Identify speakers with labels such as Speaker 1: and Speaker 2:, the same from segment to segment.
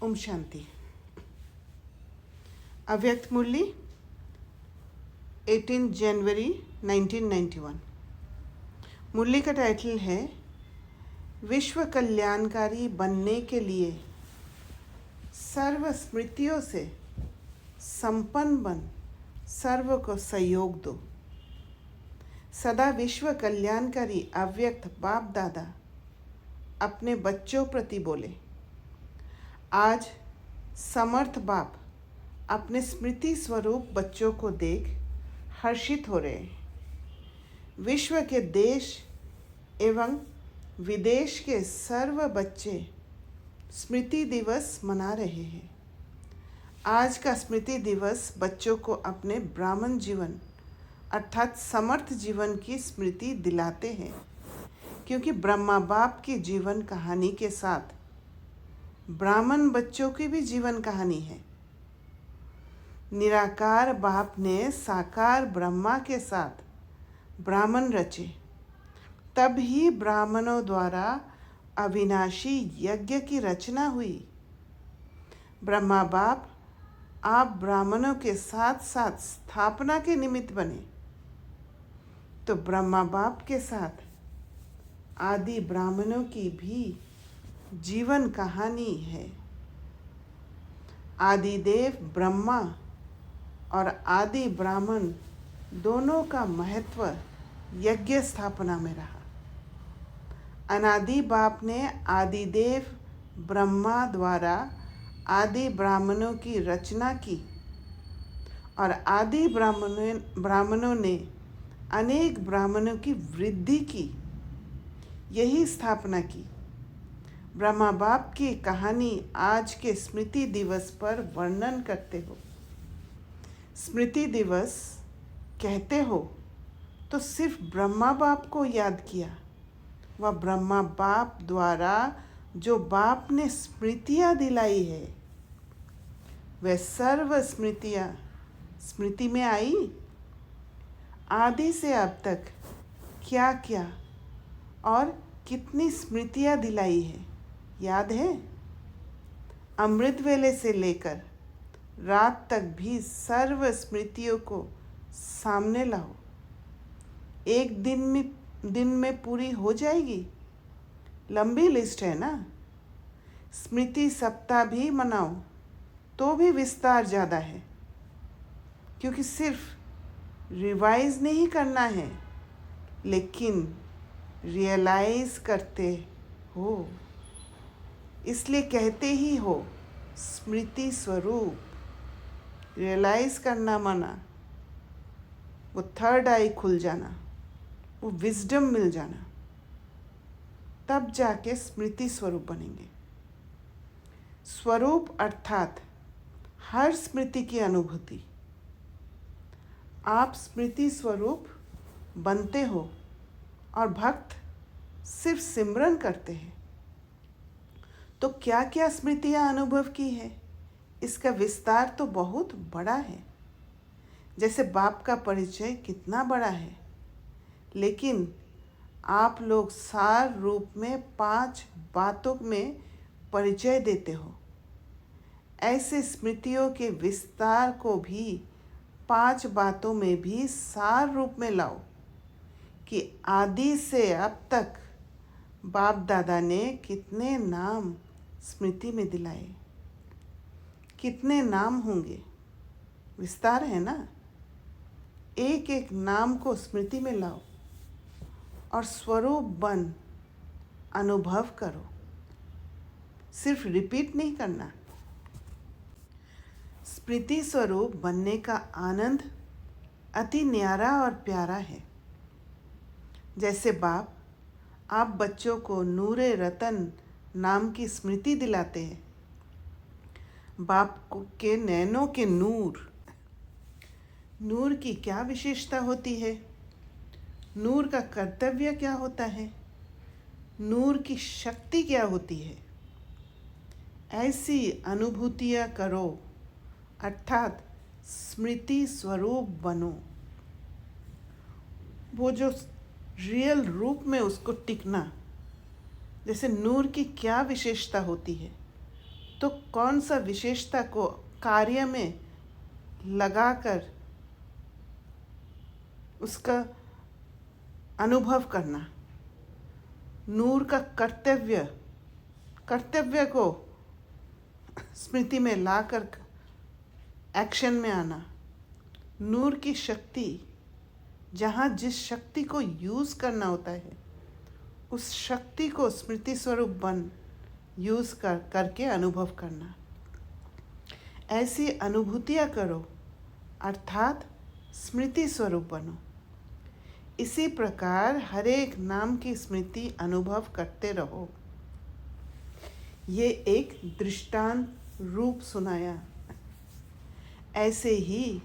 Speaker 1: ओम शांति। अव्यक्त मुरली 18 जनवरी 1991। मुरली का टाइटल है विश्व कल्याणकारी बनने के लिए सर्व स्मृतियों से संपन्न बन सर्व को सहयोग दो। सदा विश्व कल्याणकारी अव्यक्त बाप दादा अपने बच्चों प्रति बोले। आज समर्थ बाप अपने स्मृति स्वरूप बच्चों को देख हर्षित हो रहे हैं। विश्व के देश एवं विदेश के सर्व बच्चे स्मृति दिवस मना रहे हैं। आज का स्मृति दिवस बच्चों को अपने ब्राह्मण जीवन अर्थात समर्थ जीवन की स्मृति दिलाते हैं, क्योंकि ब्रह्मा बाप की जीवन कहानी के साथ ब्राह्मण बच्चों की भी जीवन कहानी है। निराकार बाप ने साकार ब्रह्मा के साथ ब्राह्मण रचे, तब ही ब्राह्मणों द्वारा अविनाशी यज्ञ की रचना हुई। ब्रह्मा बाप आप ब्राह्मणों के साथ साथ स्थापना के निमित्त बने, तो ब्रह्मा बाप के साथ आदि ब्राह्मणों की भी जीवन कहानी है। आदिदेव ब्रह्मा और आदि ब्राह्मण दोनों का महत्व यज्ञ स्थापना में रहा। अनादि बाप ने आदिदेव ब्रह्मा द्वारा आदि ब्राह्मणों की रचना की और आदि ब्राह्मणों ने अनेक ब्राह्मणों की वृद्धि की, यही स्थापना की। ब्रह्मा बाप की कहानी आज के स्मृति दिवस पर वर्णन करते हो। स्मृति दिवस कहते हो तो सिर्फ ब्रह्मा बाप को याद किया। वह ब्रह्मा बाप द्वारा जो बाप ने स्मृतियाँ दिलाई है, वह सर्व स्मृतियाँ स्मृति में आई। आदि से अब तक क्या क्या और कितनी स्मृतियाँ दिलाई है, याद है? अमृत वेले से लेकर रात तक भी सर्व स्मृतियों को सामने लाओ। एक दिन में पूरी हो जाएगी? लंबी लिस्ट है ना। स्मृति सप्ताह भी मनाओ तो भी विस्तार ज़्यादा है, क्योंकि सिर्फ रिवाइज नहीं करना है, लेकिन रियलाइज करते हो। इसलिए कहते ही हो स्मृति स्वरूप। रियलाइज करना माना वो थर्ड आई खुल जाना, वो विजडम मिल जाना, तब जाके स्मृति स्वरूप बनेंगे। स्वरूप अर्थात हर स्मृति की अनुभूति। आप स्मृति स्वरूप बनते हो और भक्त सिर्फ सिमरन करते हैं, तो क्या क्या स्मृतियाँ अनुभव की है, इसका विस्तार तो बहुत बड़ा है। जैसे बाप का परिचय कितना बड़ा है, लेकिन आप लोग सार रूप में 5 बातों में परिचय देते हो। ऐसे स्मृतियों के विस्तार को भी 5 बातों में भी सार रूप में लाओ कि आदि से अब तक बाप दादा ने कितने नाम स्मृति में दिलाए, कितने नाम होंगे, विस्तार है ना। एक एक नाम को स्मृति में लाओ और स्वरूप बन अनुभव करो, सिर्फ रिपीट नहीं करना। स्मृति स्वरूप बनने का आनंद अति न्यारा और प्यारा है। जैसे बाप आप बच्चों को नूरे रतन नाम की स्मृति दिलाते हैं। बाप के नैनों के नूर की क्या विशेषता होती है? नूर का कर्तव्य क्या होता है? नूर की शक्ति क्या होती है? ऐसी अनुभूतियाँ करो, अर्थात स्मृति स्वरूप बनो। वो जो रियल रूप में उसको टिकना। जैसे नूर की क्या विशेषता होती है? तो कौन सा विशेषता को कार्य में लगाकर उसका अनुभव करना, नूर का कर्तव्य को स्मृति में लाकर एक्शन में आना, नूर की शक्ति, जहाँ जिस शक्ति को यूज़ करना होता है उस शक्ति को स्मृति स्वरूप बन यूज़ करके अनुभव करना। ऐसी अनुभूतियाँ करो अर्थात स्मृति स्वरूप बनो। इसी प्रकार हर एक नाम की स्मृति अनुभव करते रहो। ये एक दृष्टांत रूप सुनाया। ऐसे ही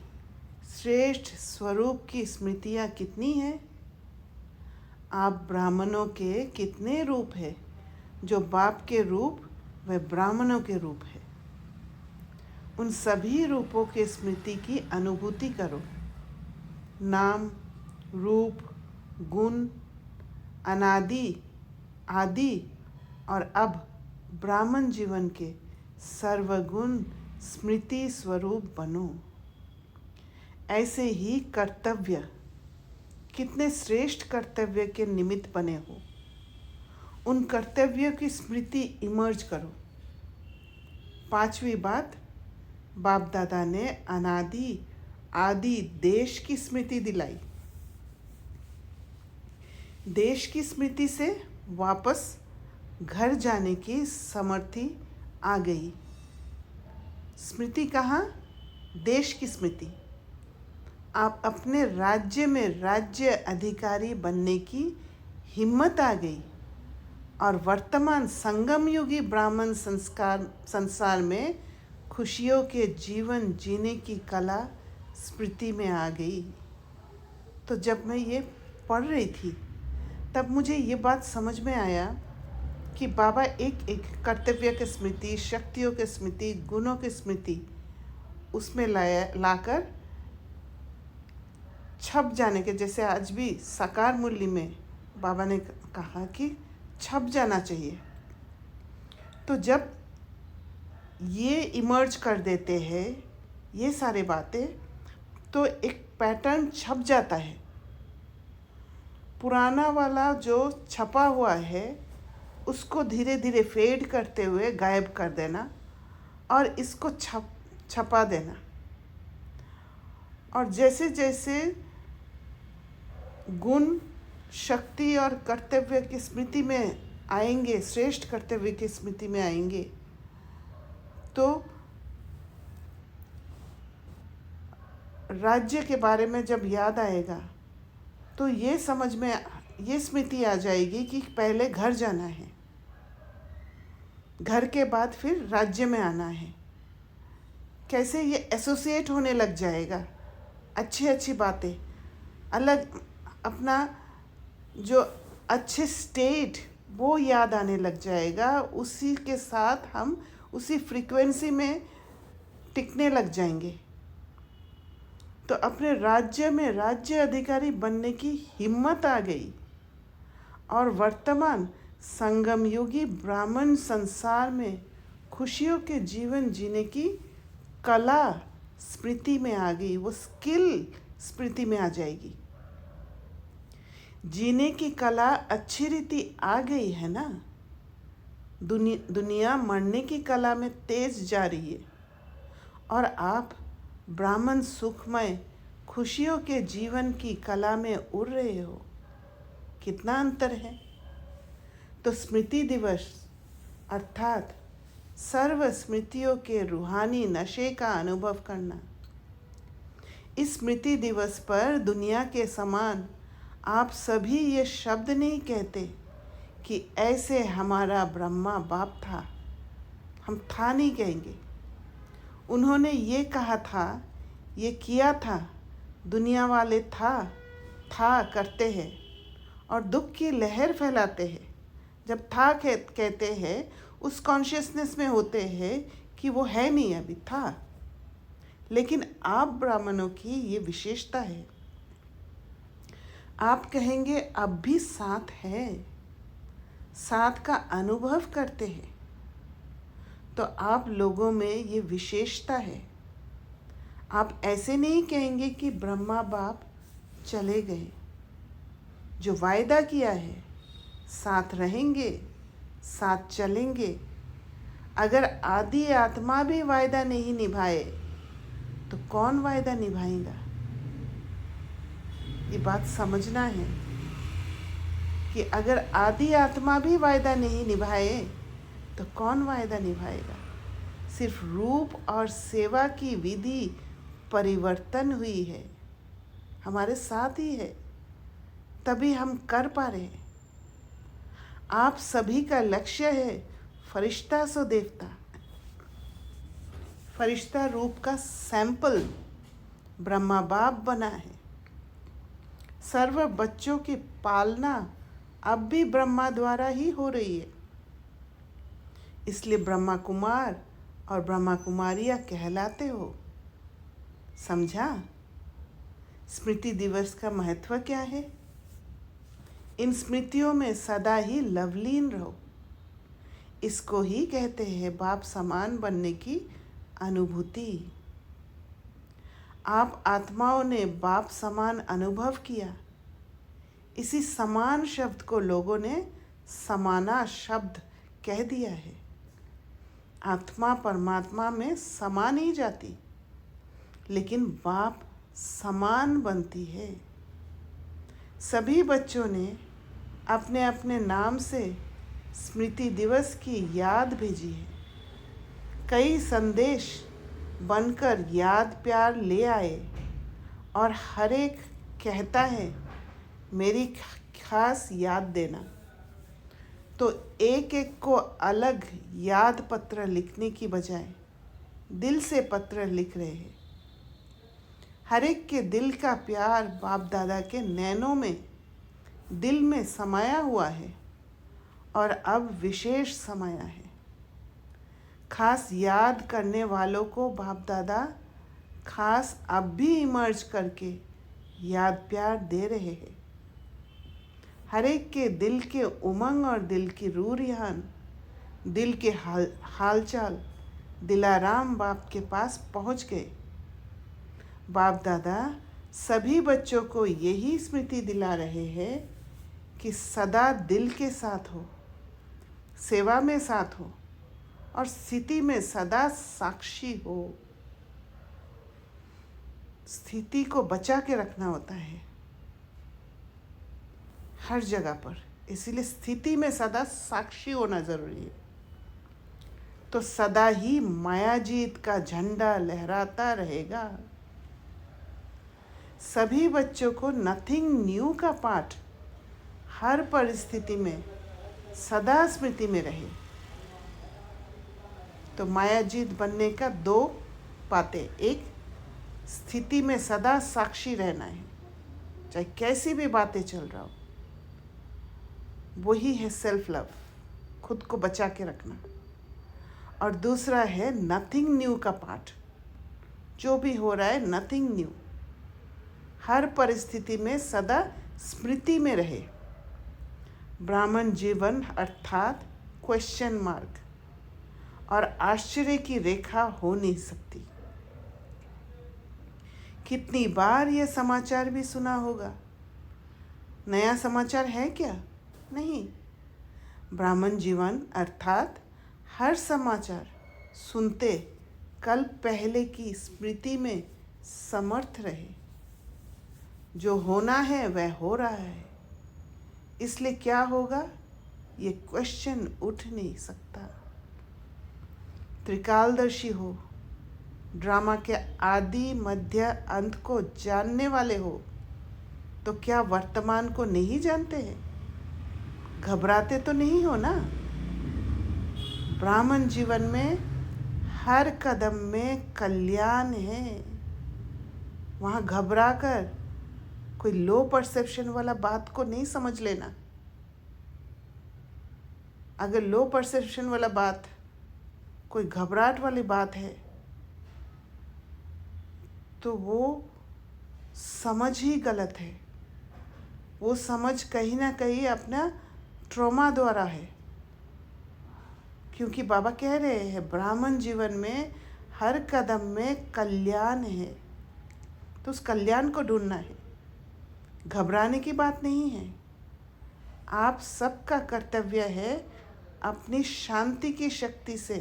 Speaker 1: श्रेष्ठ स्वरूप की स्मृतियाँ कितनी हैं? आप ब्राह्मणों के कितने रूप है? जो बाप के रूप व ब्राह्मणों के रूप है, उन सभी रूपों के स्मृति की अनुभूति करो। नाम, रूप, गुण, अनादि, आदि और अब ब्राह्मण जीवन के सर्वगुण स्मृति स्वरूप बनो। ऐसे ही कर्तव्य, कितने श्रेष्ठ कर्तव्य के निमित्त बने हो, उन कर्तव्यों की स्मृति इमर्ज करो। पांचवी बात, बाप दादा ने अनादि आदि देश की स्मृति दिलाई। देश की स्मृति से वापस घर जाने की समर्थी आ गई। स्मृति कहाँ? देश की स्मृति। आप अपने राज्य में राज्य अधिकारी बनने की हिम्मत आ गई और वर्तमान संगम युगी ब्राह्मण संसार में खुशियों के जीवन जीने की कला स्मृति में आ गई। तो जब मैं ये पढ़ रही थी तब मुझे ये बात समझ में आया कि बाबा एक एक कर्तव्य की स्मृति, शक्तियों की स्मृति, गुणों की स्मृति उसमें लाकर छप जाने के, जैसे आज भी साकार मूल्य में बाबा ने कहा कि छप जाना चाहिए। तो जब ये इमर्ज कर देते हैं ये सारे बातें, तो एक पैटर्न छप जाता है। पुराना वाला जो छपा हुआ है उसको धीरे धीरे फेड करते हुए गायब कर देना और इसको छपा देना। और जैसे जैसे गुण, शक्ति और कर्तव्य की स्मृति में आएंगे, श्रेष्ठ कर्तव्य की स्मृति में आएंगे, तो राज्य के बारे में जब याद आएगा तो ये समझ में ये स्मृति आ जाएगी कि पहले घर जाना है, घर के बाद फिर राज्य में आना है। कैसे ये एसोसिएट होने लग जाएगा, अच्छी अच्छी बातें, अलग अपना जो अच्छे स्टेट वो याद आने लग जाएगा। उसी के साथ हम उसी फ्रीक्वेंसी में टिकने लग जाएंगे। तो अपने राज्य में राज्य अधिकारी बनने की हिम्मत आ गई और वर्तमान संगम युगी ब्राह्मण संसार में खुशियों के जीवन जीने की कला स्मृति में आ गई। वो स्किल स्मृति में आ जाएगी। जीने की कला अच्छी रीति आ गई है ना। दुनिया मरने की कला में तेज जा रही है और आप ब्राह्मण सुखमय खुशियों के जीवन की कला में उड़ रहे हो। कितना अंतर है। तो स्मृति दिवस अर्थात सर्व स्मृतियों के रूहानी नशे का अनुभव करना। इस स्मृति दिवस पर दुनिया के समान आप सभी ये शब्द नहीं कहते कि ऐसे हमारा ब्रह्मा बाप था। हम था नहीं कहेंगे। उन्होंने ये कहा था, ये किया था, दुनिया वाले था करते हैं और दुख की लहर फैलाते हैं। जब था कहते हैं उस कॉन्शियसनेस में होते हैं कि वो है नहीं, अभी था। लेकिन आप ब्राह्मणों की ये विशेषता है। आप कहेंगे अब भी साथ है, साथ का अनुभव करते हैं। तो आप लोगों में ये विशेषता है। आप ऐसे नहीं कहेंगे कि ब्रह्मा बाप चले गए। जो वायदा किया है, साथ रहेंगे, साथ चलेंगे। अगर आदि आत्मा भी वायदा नहीं निभाए तो कौन वायदा निभाएगा? ये बात समझना है कि अगर आदि आत्मा भी वायदा नहीं निभाए तो कौन वायदा निभाएगा? सिर्फ रूप और सेवा की विधि परिवर्तन हुई है, हमारे साथ ही है, तभी हम कर पा रहे हैं। आप सभी का लक्ष्य है फरिश्ता सो देवता। फरिश्ता रूप का सैंपल ब्रह्मा बाप बना है। सर्व बच्चों की पालना अब भी ब्रह्मा द्वारा ही हो रही है। इसलिए ब्रह्मा कुमार और ब्रह्मा कुमारियाँ कहलाते हो। समझा? स्मृति दिवस का महत्व क्या है? इन स्मृतियों में सदा ही लवलीन रहो। इसको ही कहते हैं बाप समान बनने की अनुभूति। आप आत्माओं ने बाप समान अनुभव किया। इसी समान शब्द को लोगों ने समाना शब्द कह दिया है। आत्मा परमात्मा में समा नहीं जाती, लेकिन बाप समान बनती है। सभी बच्चों ने अपने अपने नाम से स्मृति दिवस की याद भेजी है। कई संदेश बनकर याद प्यार ले आए और हर एक कहता है मेरी खास याद देना। तो एक एक को अलग याद पत्र लिखने की बजाय दिल से पत्र लिख रहे हैं। हर एक के दिल का प्यार बाप दादा के नैनों में दिल में समाया हुआ है और अब विशेष समाया है। खास याद करने वालों को बाप दादा खास अब भी इमर्ज करके याद प्यार दे रहे हैं। हर एक के दिल के उमंग और दिल की रूरियान, दिल के हालचाल दिलाराम बाप के पास पहुंच गए। बाप दादा सभी बच्चों को यही स्मृति दिला रहे हैं कि सदा दिल के साथ हो, सेवा में साथ हो और स्थिति में सदा साक्षी हो। स्थिति को बचा के रखना होता है हर जगह पर, इसीलिए स्थिति में सदा साक्षी होना जरूरी है। तो सदा ही मायाजीत का झंडा लहराता रहेगा। सभी बच्चों को नथिंग न्यू का पाठ हर परिस्थिति में सदा स्मृति में रहे। तो मायाजीत बनने का दो बातें, एक स्थिति में सदा साक्षी रहना है, चाहे कैसी भी बातें चल रहा हो, वही है सेल्फ लव, खुद को बचा के रखना। और दूसरा है नथिंग न्यू का पाठ, जो भी हो रहा है नथिंग न्यू, हर परिस्थिति में सदा स्मृति में रहे। ब्राह्मण जीवन अर्थात क्वेश्चन मार्क और आश्चर्य की रेखा हो नहीं सकती। कितनी बार यह समाचार भी सुना होगा। नया समाचार है क्या? नहीं। ब्राह्मण जीवन अर्थात हर समाचार सुनते कल पहले की स्मृति में समर्थ रहे। जो होना है वह हो रहा है, इसलिए क्या होगा ये क्वेश्चन उठ नहीं सकता। त्रिकालदर्शी हो, ड्रामा के आदि मध्य अंत को जानने वाले हो, तो क्या वर्तमान को नहीं जानते हैं? घबराते तो नहीं हो ना? ब्राह्मण जीवन में हर कदम में कल्याण है। वहाँ घबरा कर कोई लो परसेप्शन वाला बात को नहीं समझ लेना। अगर लो परसेप्शन वाला बात, कोई घबराहट वाली बात है, तो वो समझ ही गलत है। वो समझ कहीं ना कहीं अपना ट्रॉमा द्वारा है क्योंकि बाबा कह रहे हैं ब्राह्मण जीवन में हर कदम में कल्याण है, तो उस कल्याण को ढूंढना है। घबराने की बात नहीं है। आप सबका कर्तव्य है अपनी शांति की शक्ति से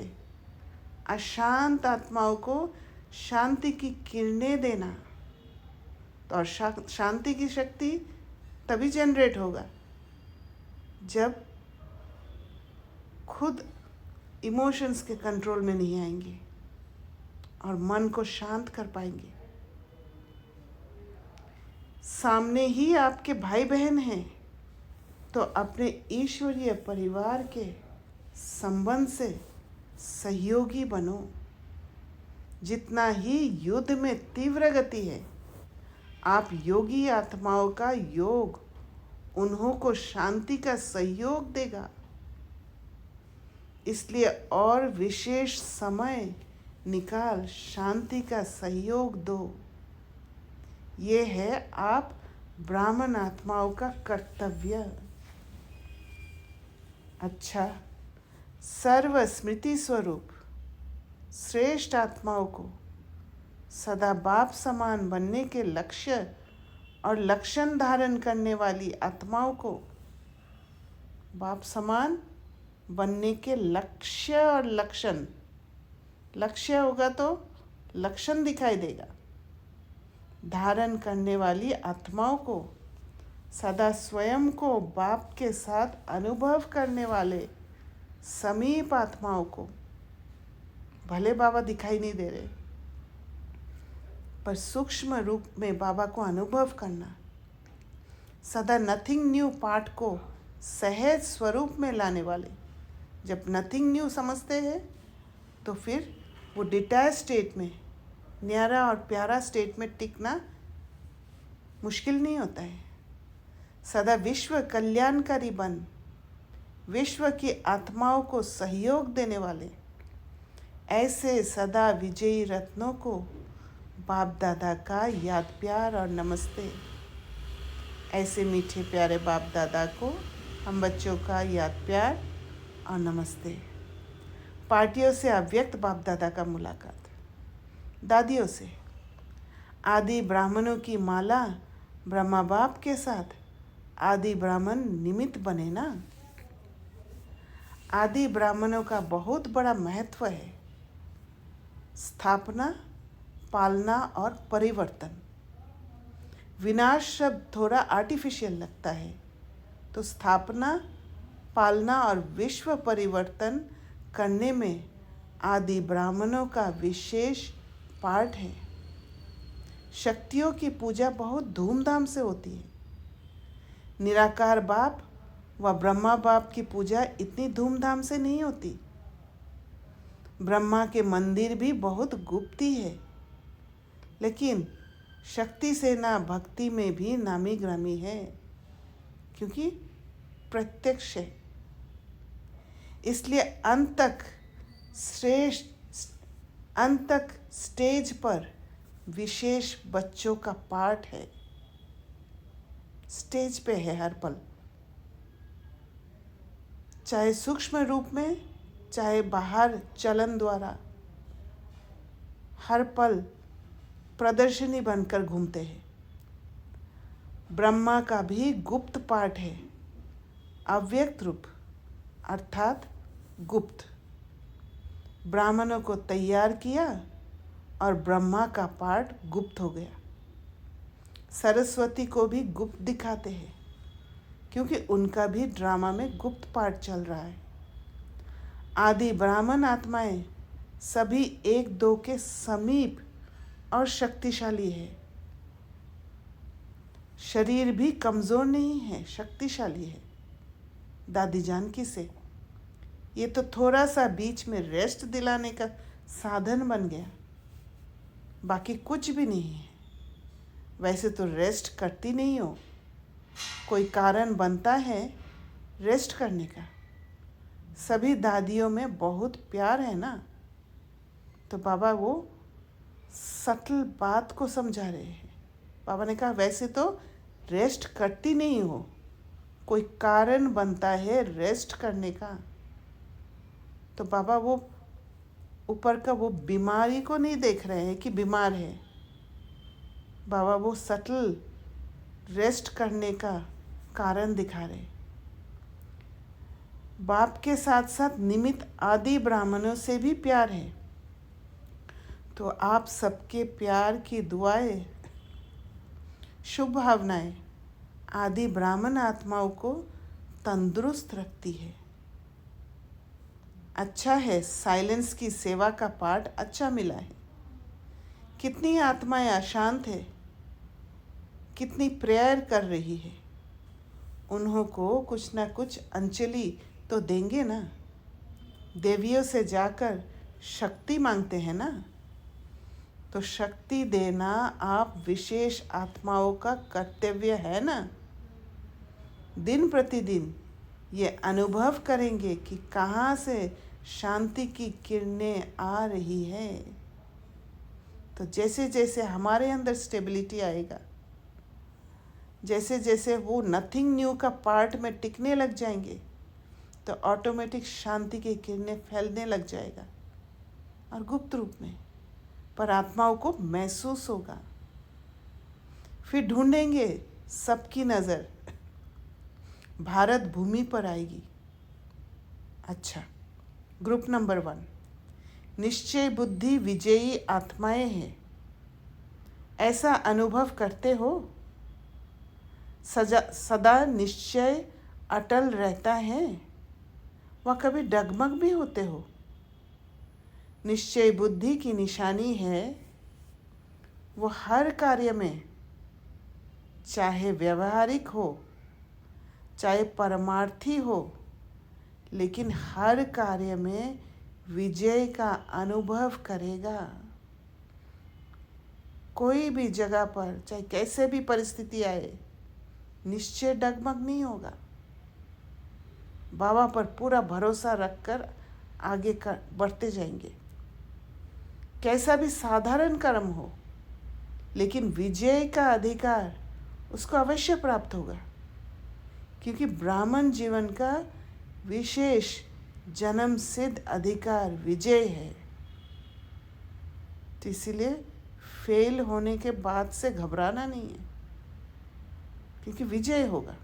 Speaker 1: अशांत आत्माओं को शांति की किरणें देना। तो और शांति की शक्ति तभी जनरेट होगा जब खुद इमोशंस के कंट्रोल में नहीं आएंगे और मन को शांत कर पाएंगे। सामने ही आपके भाई बहन हैं, तो अपने ईश्वरीय परिवार के संबंध से सहयोगी बनो। जितना ही युद्ध में तीव्र गति है, आप योगी आत्माओं का योग उन्हों को शांति का सहयोग देगा। इसलिए और विशेष समय निकाल शांति का सहयोग दो। ये है आप ब्राह्मण आत्माओं का कर्तव्य। अच्छा, सर्व स्मृति स्वरूप श्रेष्ठ आत्माओं को सदा बाप समान बनने के लक्ष्य और लक्षण धारण करने वाली आत्माओं को बाप समान बनने के लक्ष्य और लक्षण, लक्ष्य होगा तो लक्षण दिखाई देगा, धारण करने वाली आत्माओं को सदा स्वयं को बाप के साथ अनुभव करने वाले समीप आत्माओं को, भले बाबा दिखाई नहीं दे रहे पर सूक्ष्म रूप में बाबा को अनुभव करना, सदा नथिंग न्यू पाठ को सहज स्वरूप में लाने वाले। जब नथिंग न्यू समझते हैं तो फिर वो डिटैच स्टेट में, न्यारा और प्यारा स्टेट में टिकना मुश्किल नहीं होता है। सदा विश्व कल्याणकारी बन विश्व की आत्माओं को सहयोग देने वाले ऐसे सदा विजयी रत्नों को बाप दादा का याद प्यार और नमस्ते। ऐसे मीठे प्यारे बाप दादा को हम बच्चों का याद प्यार और नमस्ते। पार्टियों से अव्यक्त बाप दादा का मुलाकात, दादियों से आदि ब्राह्मणों की माला ब्रह्मा बाप के साथ आदि ब्राह्मण निमित्त बने ना। आदि ब्राह्मणों का बहुत बड़ा महत्व है, स्थापना, पालना और परिवर्तन। विनाश शब्द थोड़ा आर्टिफिशियल लगता है, तो स्थापना, पालना और विश्व परिवर्तन करने में आदि ब्राह्मणों का विशेष पार्ट है। शक्तियों की पूजा बहुत धूमधाम से होती है। निराकार बाप व ब्रह्मा बाप की पूजा इतनी धूमधाम से नहीं होती। ब्रह्मा के मंदिर भी बहुत गुप्ती है, लेकिन शक्ति सेना भक्ति में भी नामी ग्रामी है, क्योंकि प्रत्यक्ष है। इसलिए अंत तक स्टेज पर विशेष बच्चों का पार्ट है, स्टेज पे है हर पल, चाहे सूक्ष्म रूप में चाहे बाहर चलन द्वारा, हर पल प्रदर्शनी बनकर घूमते हैं। ब्रह्मा का भी गुप्त पार्ट है, अव्यक्त रूप अर्थात गुप्त। ब्राह्मणों को तैयार किया और ब्रह्मा का पार्ट गुप्त हो गया। सरस्वती को भी गुप्त दिखाते हैं, क्योंकि उनका भी ड्रामा में गुप्त पार्ट चल रहा है। आदि ब्राह्मण आत्माएं सभी एक दो के समीप और शक्तिशाली है। शरीर भी कमज़ोर नहीं है, शक्तिशाली है। दादी जानकी से ये तो थोड़ा सा बीच में रेस्ट दिलाने का साधन बन गया, बाकी कुछ भी नहीं है। वैसे तो रेस्ट करती नहीं हो, कोई कारण बनता है रेस्ट करने का। सभी दादियों में बहुत प्यार है ना, तो बाबा वो सटल बात को समझा रहे हैं। बाबा ने कहा वैसे तो रेस्ट करती नहीं हो, कोई कारण बनता है रेस्ट करने का। तो बाबा वो ऊपर का वो बीमारी को नहीं देख रहे हैं कि बीमार है। बाबा वो सटल रेस्ट करने का कारण दिखा रहे। बाप के साथ साथ निमित्त आदि ब्राह्मणों से भी प्यार है। तो आप सबके प्यार की दुआएं, शुभ भावनाएं आदि ब्राह्मण आत्माओं को तंदुरुस्त रखती है। अच्छा है, साइलेंस की सेवा का पाठ अच्छा मिला है। कितनी आत्माएं अशांत है, कितनी प्रेयर कर रही है। उन्हों को कुछ ना कुछ अंजलि तो देंगे ना। देवियों से जाकर शक्ति मांगते हैं ना, तो शक्ति देना आप विशेष आत्माओं का कर्तव्य है ना। दिन प्रतिदिन ये अनुभव करेंगे कि कहाँ से शांति की किरणें आ रही है। तो जैसे जैसे हमारे अंदर स्टेबिलिटी आएगा, जैसे जैसे वो नथिंग न्यू का पार्ट में टिकने लग जाएंगे, तो ऑटोमेटिक शांति की किरणें फैलने लग जाएगा और गुप्त रूप में, पर आत्माओं को महसूस होगा। फिर ढूंढेंगे, सबकी नज़र भारत भूमि पर आएगी। अच्छा, ग्रुप नंबर 1, निश्चय बुद्धि विजयी आत्माएं हैं। ऐसा अनुभव करते हो? सदा निश्चय अटल रहता है, वह कभी डगमग भी होते हो? निश्चय बुद्धि की निशानी है वो हर कार्य में, चाहे व्यवहारिक हो चाहे परमार्थी हो, लेकिन हर कार्य में विजय का अनुभव करेगा। कोई भी जगह पर चाहे कैसे भी परिस्थिति आए, निश्चय डगमग नहीं होगा। बाबा पर पूरा भरोसा रखकर आगे बढ़ते जाएंगे। कैसा भी साधारण कर्म हो, लेकिन विजय का अधिकार उसको अवश्य प्राप्त होगा, क्योंकि ब्राह्मण जीवन का विशेष जन्म सिद्ध अधिकार विजय है। तो इसीलिए फेल होने के बाद से घबराना नहीं है, क्योंकि विजय होगा।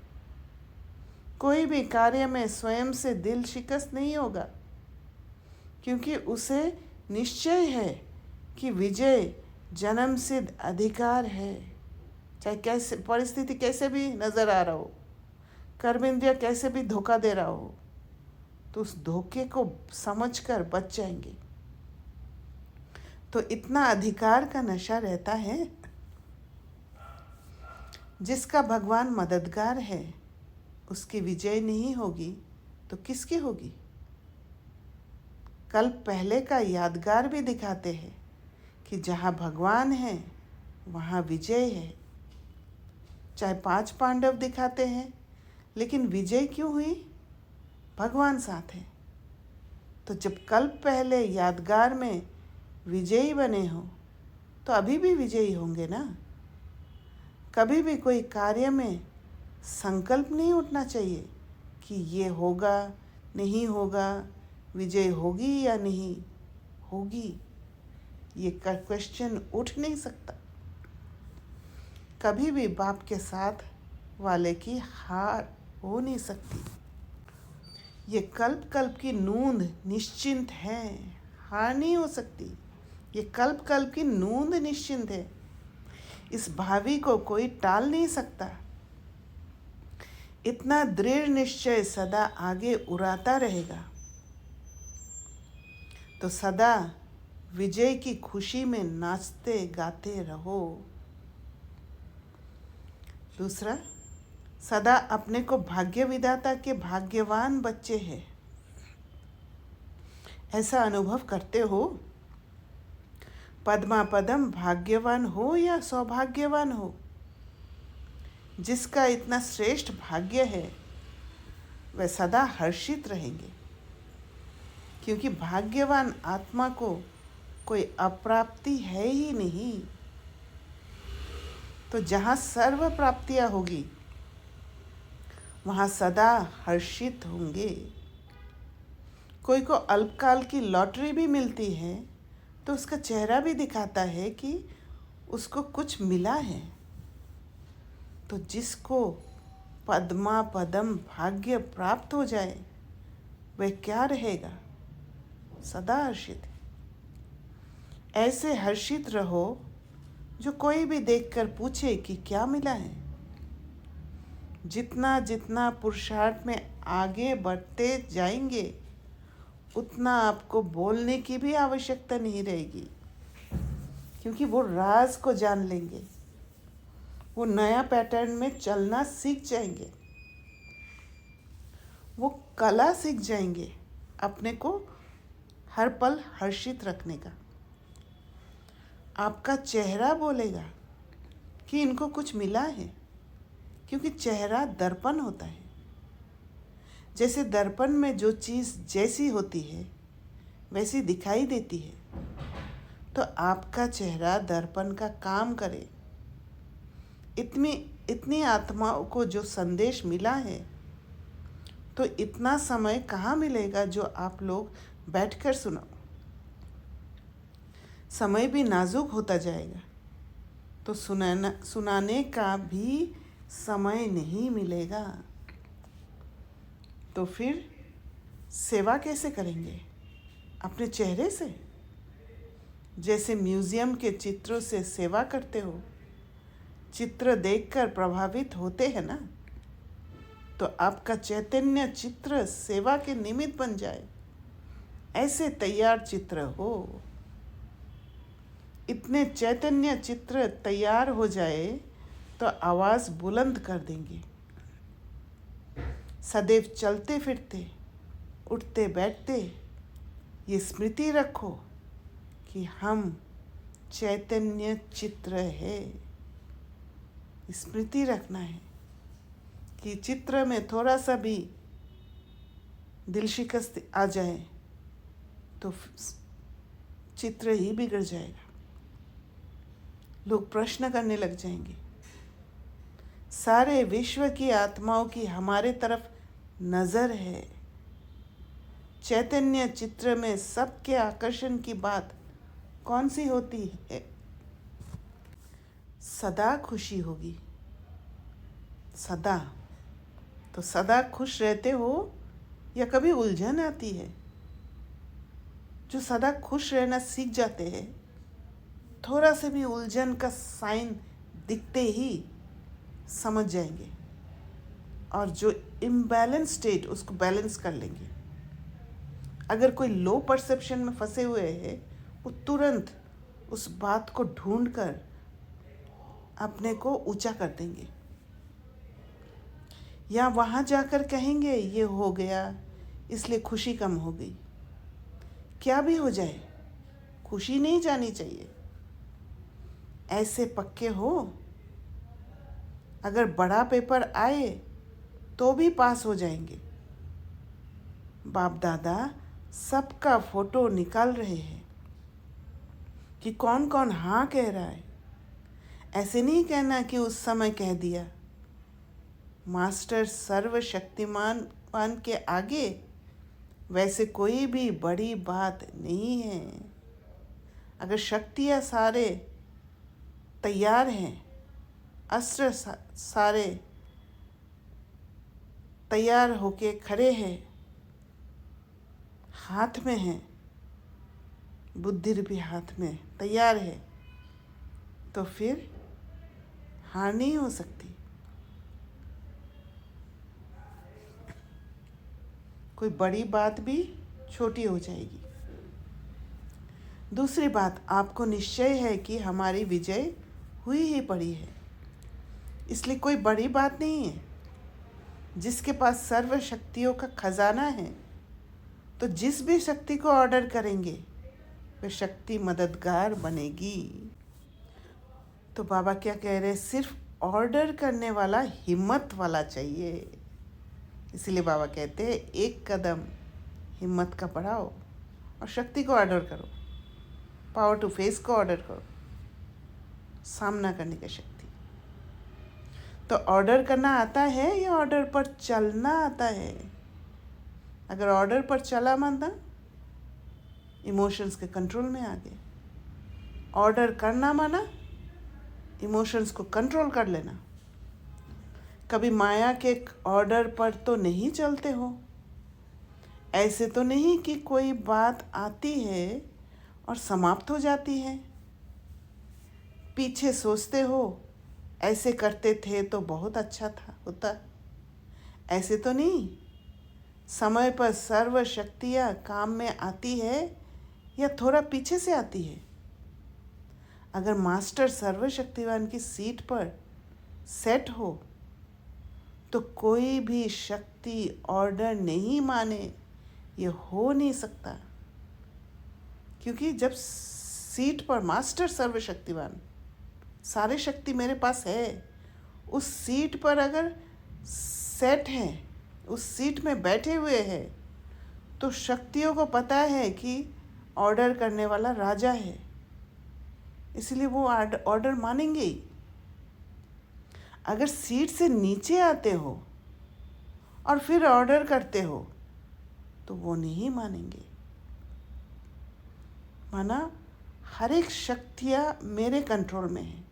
Speaker 1: कोई भी कार्य में स्वयं से दिल शिकस्त नहीं होगा, क्योंकि उसे निश्चय है कि विजय जन्म सिद्ध अधिकार है। चाहे कैसे परिस्थिति कैसे भी नज़र आ रहा हो, कर्म इंद्रिय कैसे भी धोखा दे रहा हो, तो उस धोखे को समझकर बच जाएंगे। तो इतना अधिकार का नशा रहता है। जिसका भगवान मददगार है, उसकी विजय नहीं होगी तो किसकी होगी? कल पहले का यादगार भी दिखाते हैं कि जहाँ भगवान है वहाँ विजय है। चाहे 5 पांडव दिखाते हैं, लेकिन विजय क्यों हुई? भगवान साथ है। तो जब कल पहले यादगार में विजयी बने हो, तो अभी भी विजयी होंगे ना। कभी भी कोई कार्य में संकल्प नहीं उठना चाहिए कि ये होगा नहीं होगा, विजय होगी या नहीं होगी, ये क्वेश्चन उठ नहीं सकता। कभी भी बाप के साथ वाले की हार हो नहीं सकती। ये कल्प कल्प की नूंद निश्चिंत है, हार नहीं हो सकती। ये कल्प कल्प की नूंद निश्चिंत है। इस भावी को कोई टाल नहीं सकता। इतना दृढ़ निश्चय सदा आगे उड़ाता रहेगा। तो सदा विजय की खुशी में नाचते गाते रहो। दूसरा, सदा अपने को भाग्य विधाता के भाग्यवान बच्चे हैं ऐसा अनुभव करते हो। पद्मा पदम भाग्यवान हो या सौभाग्यवान हो, जिसका इतना श्रेष्ठ भाग्य है वह सदा हर्षित रहेंगे, क्योंकि भाग्यवान आत्मा को कोई अप्राप्ति है ही नहीं। तो जहाँ सर्व प्राप्तियाँ होगी वहाँ सदा हर्षित होंगे। कोई को अल्पकाल की लॉटरी भी मिलती है तो उसका चेहरा भी दिखाता है कि उसको कुछ मिला है। तो जिसको पद्मा पदम भाग्य प्राप्त हो जाए वह क्या रहेगा? सदा हर्षित। ऐसे हर्षित रहो जो कोई भी देखकर पूछे कि क्या मिला है। जितना जितना पुरुषार्थ में आगे बढ़ते जाएंगे उतना आपको बोलने की भी आवश्यकता नहीं रहेगी, क्योंकि वो राज को जान लेंगे, वो नया पैटर्न में चलना सीख जाएंगे, वो कला सीख जाएंगे अपने को हर पल हर्षित रखने का। आपका चेहरा बोलेगा कि इनको कुछ मिला है, क्योंकि चेहरा दर्पण होता है। जैसे दर्पण में जो चीज़ जैसी होती है वैसी दिखाई देती है, तो आपका चेहरा दर्पण का काम करे। इतनी आत्माओं को जो संदेश मिला है, तो इतना समय कहाँ मिलेगा जो आप लोग बैठकर सुनो। समय भी नाजुक होता जाएगा तो सुनाने का भी समय नहीं मिलेगा। तो फिर सेवा कैसे करेंगे? अपने चेहरे से? जैसे म्यूज़ियम के चित्रों से सेवा करते हो, चित्र देखकर प्रभावित होते हैं ना, तो आपका चैतन्य चित्र सेवा के निमित्त बन जाए, ऐसे तैयार चित्र हो। इतने चैतन्य चित्र तैयार हो जाए तो आवाज़ बुलंद कर देंगे। सदैव चलते फिरते, उठते बैठते ये स्मृति रखो कि हम चैतन्य चित्र है। स्मृति रखना है कि चित्र में थोड़ा सा भी दिल शिकस्त आ जाए तो चित्र ही बिगड़ जाएगा। लोग प्रश्न करने लग जाएंगे। सारे विश्व की आत्माओं की हमारे तरफ नज़र है। चैतन्य चित्र में सबके आकर्षण की बात कौन सी होती है? सदा खुशी होगी, सदा। तो सदा खुश रहते हो या कभी उलझन आती है? जो सदा खुश रहना सीख जाते हैं, थोड़ा से भी उलझन का साइन दिखते ही समझ जाएंगे, और जो इम्बैलेंस स्टेट उसको बैलेंस कर लेंगे। अगर कोई लो परसेप्शन में फंसे हुए हैं, वो तुरंत उस बात को ढूंढकर अपने को ऊंचा कर देंगे, या वहाँ जाकर कहेंगे ये हो गया इसलिए खुशी कम हो गई। क्या भी हो जाए, खुशी नहीं जानी चाहिए। ऐसे पक्के हो, अगर बड़ा पेपर आए तो भी पास हो जाएंगे। बाप दादा सबका फोटो निकाल रहे हैं कि कौन कौन हाँ कह रहा है। ऐसे नहीं कहना कि उस समय कह दिया। मास्टर सर्वशक्तिमान के आगे वैसे कोई भी बड़ी बात नहीं है। अगर शक्तियाँ सारे तैयार हैं, अस्त्र सारे तैयार होके खड़े हैं, हाथ में हैं, बुद्धि रूपी हाथ में तैयार है, तो फिर हार नहीं हो सकती। कोई बड़ी बात भी छोटी हो जाएगी। दूसरी बात, आपको निश्चय है कि हमारी विजय हुई ही पड़ी है, इसलिए कोई बड़ी बात नहीं है। जिसके पास सर्व शक्तियों का खजाना है, तो जिस भी शक्ति को ऑर्डर करेंगे वह शक्ति मददगार बनेगी। तो बाबा क्या कह रहे हैं? सिर्फ ऑर्डर करने वाला हिम्मत वाला चाहिए। इसीलिए बाबा कहते हैं एक कदम हिम्मत का बढ़ाओ और शक्ति को ऑर्डर करो, पावर टू फेस को ऑर्डर करो, सामना करने की शक्ति। तो ऑर्डर करना आता है या ऑर्डर पर चलना आता है? अगर ऑर्डर पर चला मानना, इमोशंस के कंट्रोल में आ गए। ऑर्डर करना माना, इमोशंस को कंट्रोल कर लेना। कभी माया के ऑर्डर पर तो नहीं चलते हो। ऐसे तो नहीं कि कोई बात आती है और समाप्त हो जाती है। पीछे सोचते हो, ऐसे करते थे तो बहुत अच्छा था होता। ऐसे तो नहीं। समय पर सर्व शक्तियाँ काम में आती है या थोड़ा पीछे से आती है। अगर मास्टर सर्वशक्तिवान की सीट पर सेट हो तो कोई भी शक्ति ऑर्डर नहीं माने, ये हो नहीं सकता। क्योंकि जब सीट पर मास्टर सर्वशक्तिवान, सारे शक्ति मेरे पास है, उस सीट पर अगर सेट है, उस सीट में बैठे हुए हैं, तो शक्तियों को पता है कि ऑर्डर करने वाला राजा है, इसलिए वो ऑर्डर मानेंगे ही। अगर सीट से नीचे आते हो और फिर ऑर्डर करते हो तो वो नहीं मानेंगे। माना हर एक शक्तियाँ मेरे कंट्रोल में है।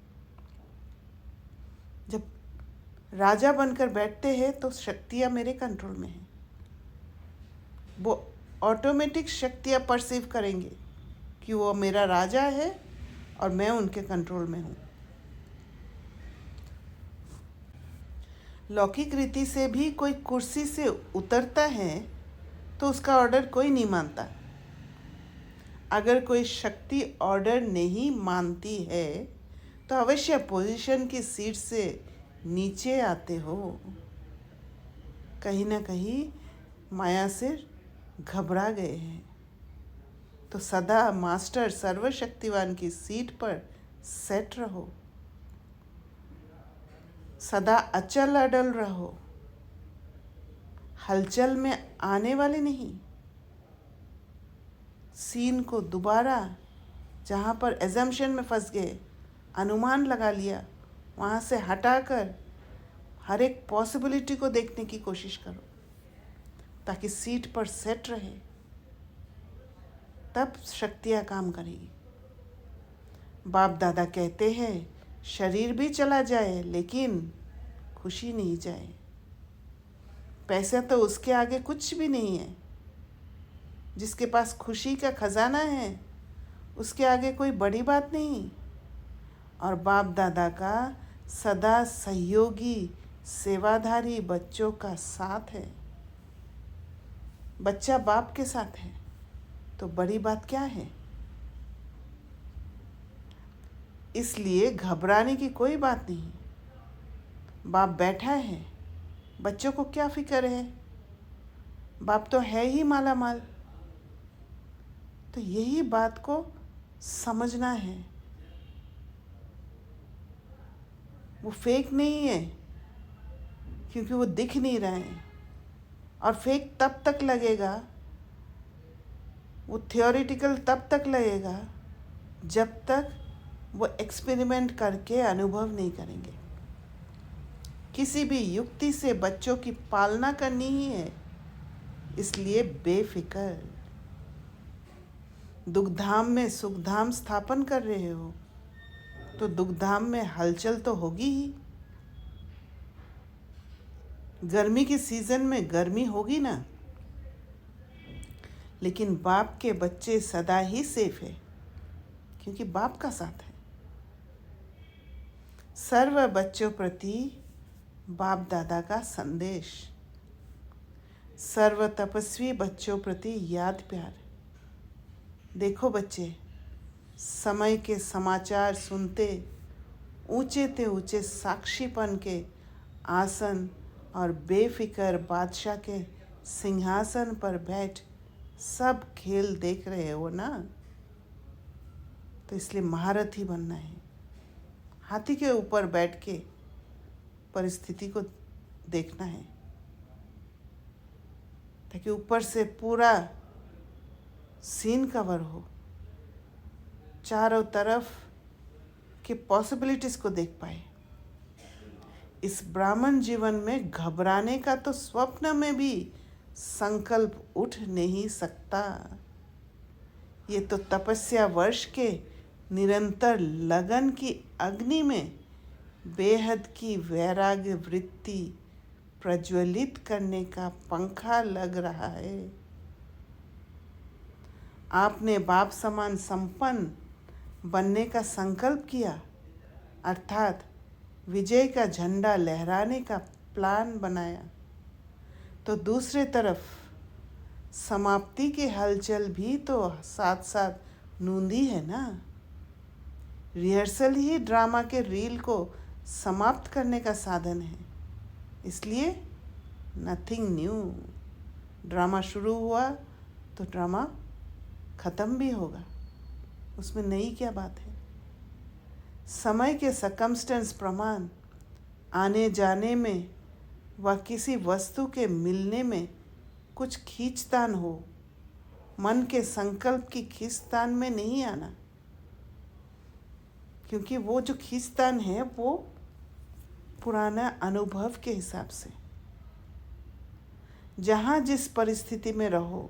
Speaker 1: जब राजा बनकर बैठते हैं तो शक्तियाँ मेरे कंट्रोल में हैं। वो ऑटोमेटिक शक्तियाँ परसीव करेंगे कि वो मेरा राजा है और मैं उनके कंट्रोल में हूँ। लौकिक रीति से भी कोई कुर्सी से उतरता है तो उसका ऑर्डर कोई नहीं मानता। अगर कोई शक्ति ऑर्डर नहीं मानती है तो अवश्य पोजीशन की सीट से नीचे आते हो। कहीं ना कहीं माया से घबरा गए हैं। तो सदा मास्टर सर्वशक्तिवान की सीट पर सेट रहो। सदा अचल अडल रहो। हलचल में आने वाले नहीं। सीन को दोबारा, जहाँ पर एजम्पशन में फंस गए, अनुमान लगा लिया, वहाँ से हटाकर हर एक पॉसिबिलिटी को देखने की कोशिश करो ताकि सीट पर सेट रहे। तब शक्तियाँ काम करेगी। बाप दादा कहते हैं शरीर भी चला जाए लेकिन खुशी नहीं जाए। पैसा तो उसके आगे कुछ भी नहीं है। जिसके पास खुशी का खजाना है उसके आगे कोई बड़ी बात नहीं। और बाप दादा का सदा सहयोगी सेवाधारी बच्चों का साथ है। बच्चा बाप के साथ है तो बड़ी बात क्या है। इसलिए घबराने की कोई बात नहीं। बाप बैठा है, बच्चों को क्या फिक्र है। बाप तो है ही माला माल। तो यही बात को समझना है। वो फेक नहीं है क्योंकि वो दिख नहीं रहा है। और फेक तब तक लगेगा, वो थियोरिटिकल तब तक लगेगा जब तक वो एक्सपेरिमेंट करके अनुभव नहीं करेंगे। किसी भी युक्ति से बच्चों की पालना करनी ही है, इसलिए बेफिक्र। दुखधाम में सुखधाम स्थापन कर रहे हो तो दुखधाम में हलचल तो होगी ही। गर्मी की सीजन में गर्मी होगी ना, लेकिन बाप के बच्चे सदा ही सेफ है क्योंकि बाप का साथ है। सर्व बच्चों प्रति बाप दादा का संदेश। सर्व तपस्वी बच्चों प्रति याद प्यार। देखो बच्चे, समय के समाचार सुनते ऊंचे ते ऊंचे साक्षीपन के आसन और बेफिक्र बादशाह के सिंहासन पर बैठ सब खेल देख रहे हो ना। तो इसलिए महारथी बनना है। हाथी के ऊपर बैठ के परिस्थिति को देखना है ताकि ऊपर से पूरा सीन कवर हो, चारों तरफ के पॉसिबिलिटीज को देख पाए। इस ब्राह्मण जीवन में घबराने का तो स्वप्न में भी संकल्प उठ नहीं सकता। ये तो तपस्या वर्ष के निरंतर लगन की अग्नि में बेहद की वैराग्य वृत्ति प्रज्वलित करने का पंखा लग रहा है। आपने बाप समान संपन्न बनने का संकल्प किया, अर्थात विजय का झंडा लहराने का प्लान बनाया, तो दूसरे तरफ समाप्ति की हलचल भी तो साथ साथ नूंदी है ना। रिहर्सल ही ड्रामा के रील को समाप्त करने का साधन है। इसलिए नथिंग न्यू। ड्रामा शुरू हुआ तो ड्रामा ख़त्म भी होगा, उसमें नई क्या बात है। समय के सकमस्टेंस प्रमाण आने जाने में व किसी वस्तु के मिलने में कुछ खींचतान हो, मन के संकल्प की खींचतान में नहीं आना, क्योंकि वो जो खींचतान है वो पुराना अनुभव के हिसाब से। जहाँ जिस परिस्थिति में रहो,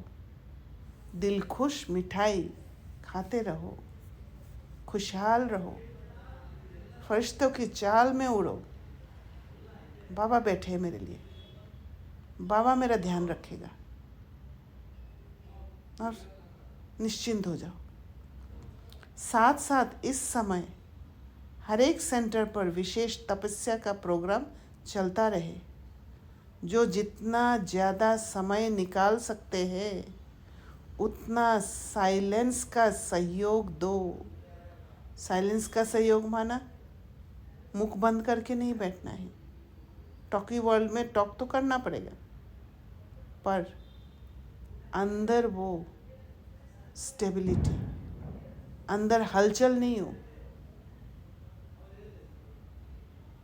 Speaker 1: दिल खुश मिठाई खाते रहो, खुशहाल रहो, फरिश्तों की चाल में उड़ो। बाबा बैठे हैं मेरे लिए, बाबा मेरा ध्यान रखेगा, और निश्चिंत हो जाओ। साथ साथ इस समय हर एक सेंटर पर विशेष तपस्या का प्रोग्राम चलता रहे। जो जितना ज़्यादा समय निकाल सकते हैं उतना साइलेंस का सहयोग दो। साइलेंस का सहयोग माना मुख बंद करके नहीं बैठना है। टॉकी वर्ल्ड में टॉक तो करना पड़ेगा, पर अंदर वो स्टेबिलिटी, अंदर हलचल नहीं हो,